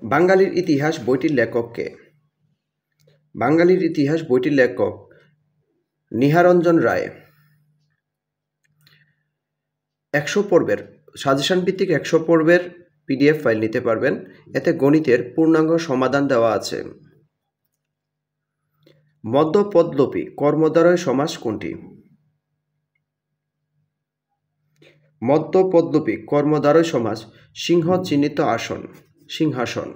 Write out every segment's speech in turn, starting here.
বাঙালির ইতিহাস বইটির লেখক কে? বাঙালির ইতিহাস বইটির লেখক নিহারঞ্জন রায়। 100 পর্বের সাজেশন ভিত্তিক 100 পর্বের PDF ফাইল নিতে পারবেন। এতে গণিতের পূর্ণাঙ্গ সমাধান দেওয়া আছে। মধ্যপদলোপী কর্মদ্বারয় সমাস কোনটি? মধ্যপদলোপী কর্মদ্বারয় সমাস সিংহ চিহ্নিত আসন, সিংহাসন।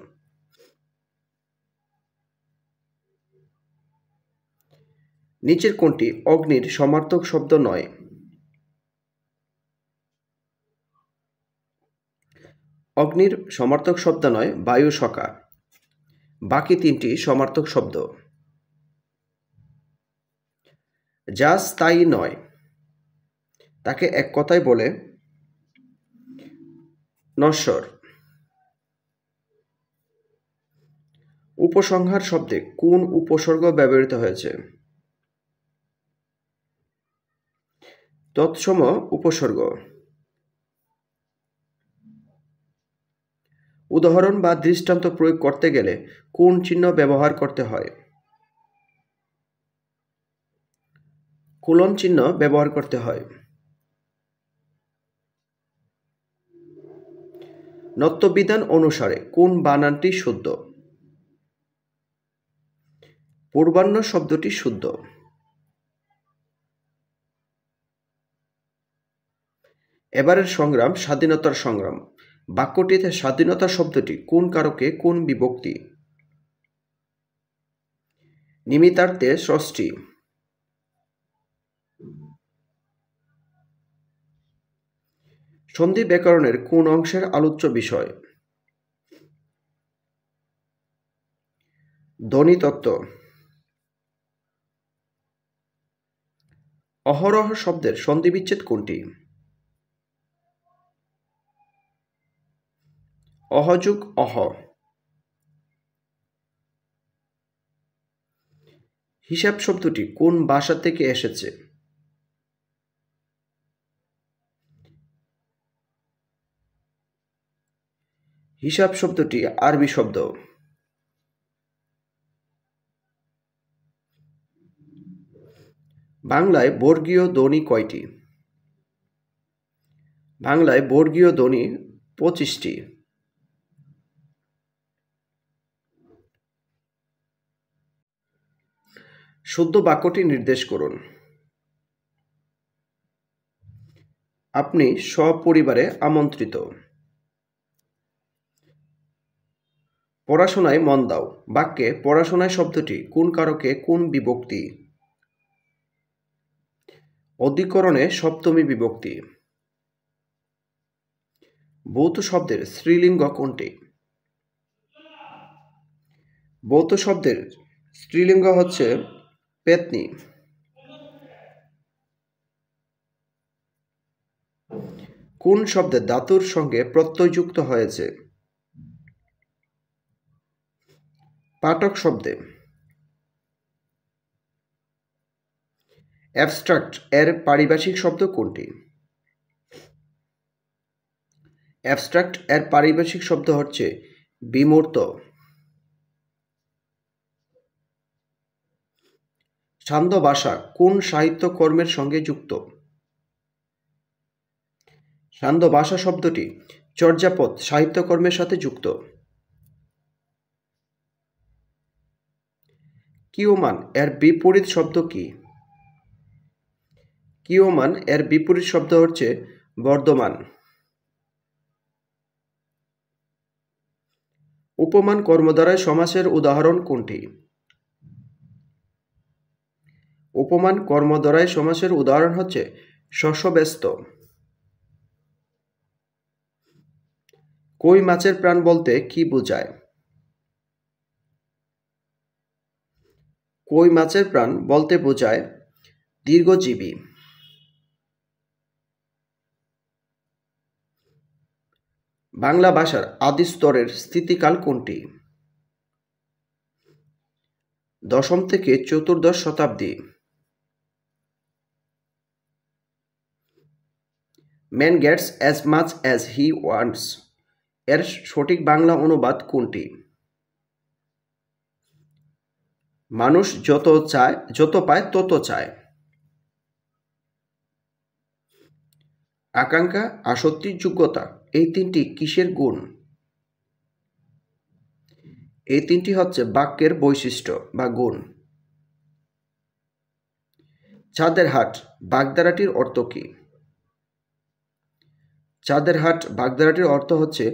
নিচের কোনটি অগ্নির সমার্থক শব্দ নয়? অগ্নির সমার্থক শব্দ নয় বায়ু সখা। বাকি তিনটি সমার্থক শব্দ। যা স্থায়ী নয় তাকে এক কথায় বলে নশ্বর। উপসংহার শব্দে কোন উপসর্গ ব্যবহৃত হয়েছে? তৎসম উপসর্গ। উদাহরণ বা দৃষ্টান্ত প্রয়োগ করতে গেলে কোন চিহ্ন ব্যবহার করতে হয়? কোলন চিহ্ন ব্যবহার করতে হয়। নত্যবিধান অনুসারে কোন বানানটি শুদ্ধ? পূর্বাহ্ন শব্দটি শুদ্ধ। এবারের সংগ্রাম স্বাধীনতার সংগ্রাম বাক্যটিতে স্বাধীনতা শব্দটি কোন কারকে কোন বিভক্তি? নিমিত্তার্থে ষষ্ঠী। সন্ধি ব্যাকরণের কোন অংশের আলোচ্য বিষয়? ধ্বনিতত্ত্ব। অহরহ শব্দের সন্ধিবিচ্ছেদ কোনটি? অহযোগ অহ। হিসাব শব্দটি কোন ভাষা থেকে এসেছে? হিসাব শব্দটি আরবি শব্দ। বাংলায় বর্গীয় ধ্বনি কয়টি? বাংলায় বর্গীয় ধ্বনি 25টি। শুদ্ধ বাক্যটি নির্দেশ করুন। আপনি সপরিবারে আমন্ত্রিত। পড়াশোনায় মন দাও বাক্যে পড়াশোনায় শব্দটি কোন কারকে কোন বিভক্তি? অধিকরণে সপ্তমী বিভক্তি। ভৌত শব্দের স্ত্রীলিঙ্গ কোনটি? ভৌত শব্দের স্ত্রীলিঙ্গ হচ্ছে পেতনি। কোন শব্দে ধাতুর সঙ্গে প্রত্যয় যুক্ত হয়েছে? পাঠক শব্দে। অ্যাবস্ট্রাক্ট এর পারিভাষিক শব্দ কোনটি? অ্যাবস্ট্রাক্ট এর পারিভাষিক শব্দ হচ্ছে বিমূর্ত। ছান্দ ভাষা কোন সাহিত্য কর্মের সঙ্গে যুক্ত? ছান্দ ভাষা শব্দটি চর্যাপদ সাহিত্যকর্মের সাথে যুক্ত। কিয়মান এর বিপরীত শব্দ কি? কিয়মান এর বিপরীত শব্দ হচ্ছে বর্ধমান। উপমান কর্মদ্বারয় সমাসের উদাহরণ কোনটি? উপমান কর্মদ্বারয় সমাসের উদাহরণ হচ্ছে শস্যব্যস্ত। কই মাছের প্রাণ বলতে কি বোঝায়? কই মাছের প্রাণ বলতে বোঝায় দীর্ঘজীবী। বাংলা ভাষার আদি স্তরের স্থিতিকাল কোনটি? ১০ম থেকে ১৪শ শতাব্দী। Man gets as much as he wants. এর সঠিক বাংলা অনুবাদ কোনটি? মানুষ যত পায় তত চায়। আকাঙ্ক্ষা, আসক্তি, যোগ্যতা, এই তিনটি কিসের গুণ? এই তিনটি হচ্ছে বাক্যের বৈশিষ্ট্য বা গুণ। চাঁদের হাট বাগধারাটির অর্থ কী? চাঁদের হাট বাগধারাটির অর্থ হচ্ছে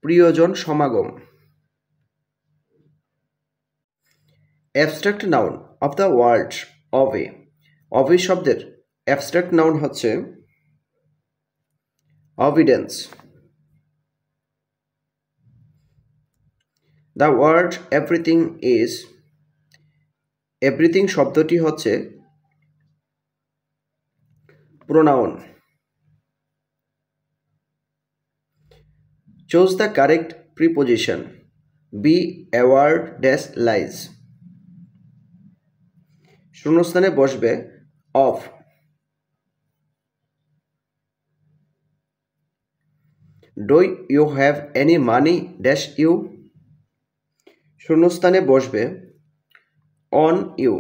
প্রিয়জন সমাগম। Abstract noun of the word obey. Obey শব্দের অ্যাবস্ট্রাক্ট নাউন হচ্ছে obedience. The word everything is, everything শব্দটি হচ্ছে pronoun. Choose the correct preposition. Be aware dash lies. শূন্যস্থানে বসবে of. Do you have any money dash you. শূন্যস্থানে বসবে on you.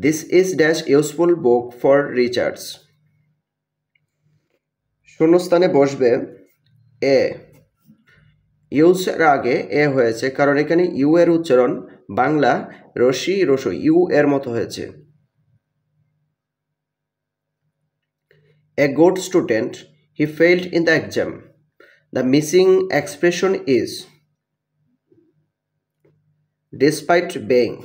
This is dash useful book for recharge. শূন্যস্থানে বসবে এ। ইউজের আগে এ হয়েছে কারণ এখানে ইউ এর উচ্চারণ বাংলা রসি রসই ইউ এর মতো হয়েছে। A good student, he failed in the exam. The missing expression is despite being.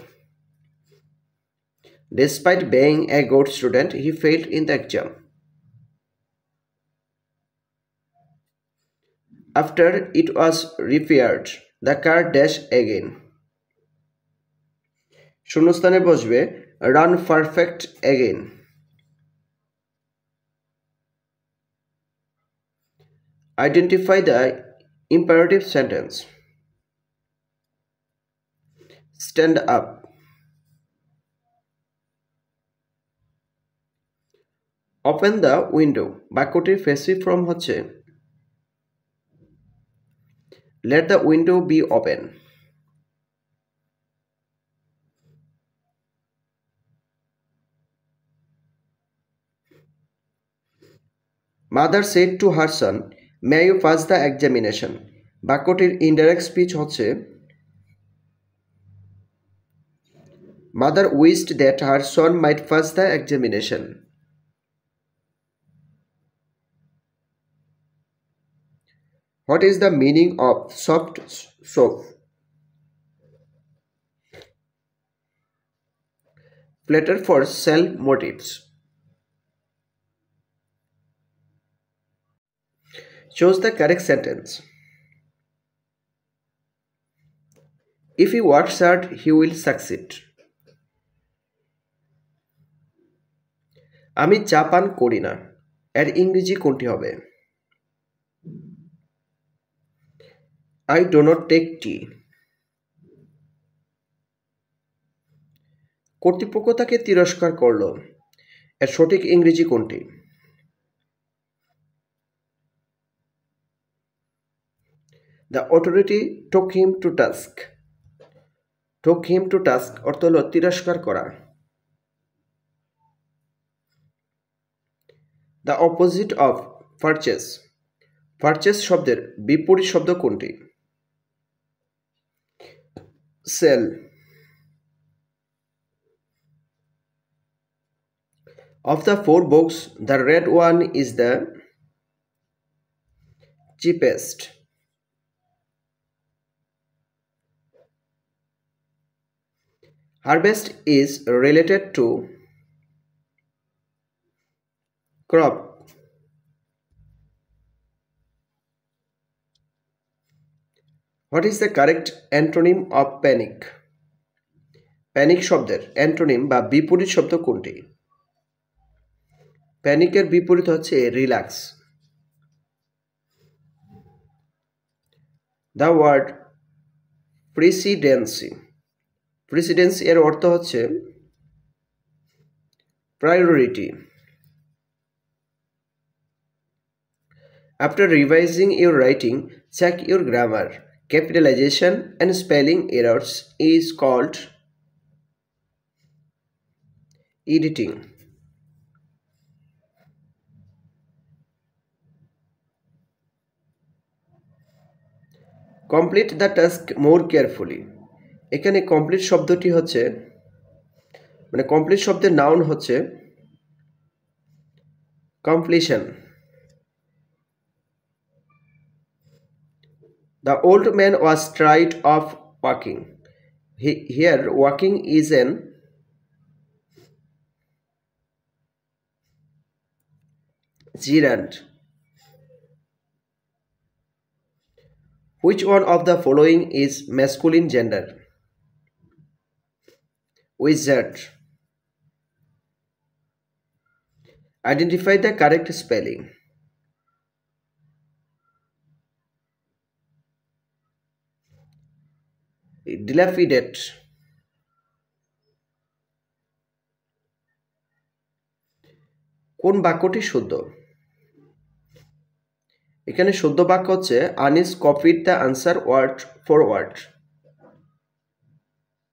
Despite being a good student, he failed in the exam. After it was repaired, the car dashed again. শূন্যস্থানে বসবে run perfect again. Identify the imperative sentence. Stand up. Open the window. বাক্যটির passive form হচ্ছে let the window be open. Mother said to her son, may you pass the examination. বাক্যটির indirect speech হচ্ছে mother wished that her son might pass the examination. What is the meaning of soft soap? Flatter for self motives. Choose the correct sentence. If he works hard, he will succeed. আমি চা পান করি না এর ইংরেজি কোনটি হবে? I do not take tea. কর্তৃপক্ষ তাকে তিরস্কার করল এর সঠিক ইংরেজি কোনটি? The authority took him to task. Took him to task অর্থ হল তিরস্কার করা। The opposite of purchase. Purchase শব্দের বিপরীত শব্দ কোনটি? Sell. Of the four books, the red one is the cheapest. Harvest is related to crop. What is the correct antonym of panic? Panic শব্দের antonym বা বিপরীত শব্দ কোনটি? প্যানিকের বিপরীত হচ্ছে relax. The word presidency. Presidency এর অর্থ হচ্ছে priority. After revising your writing, check your grammar. Capitalization and spelling errors is called editing. Complete the task more carefully. এখানে কমপ্লিট শব্দটি হচ্ছে কমপ্লিট শব্দের নাউন হচ্ছে completion. The old man was tired of walking. Here walking is an gerund. Which one of the following is masculine gender? Wizard. Identify the correct spelling. Dilapidate. কোন বাক্যটি শুদ্ধ? এখানে শুদ্ধ বাক্য হচ্ছে Anis copied the answer word for word.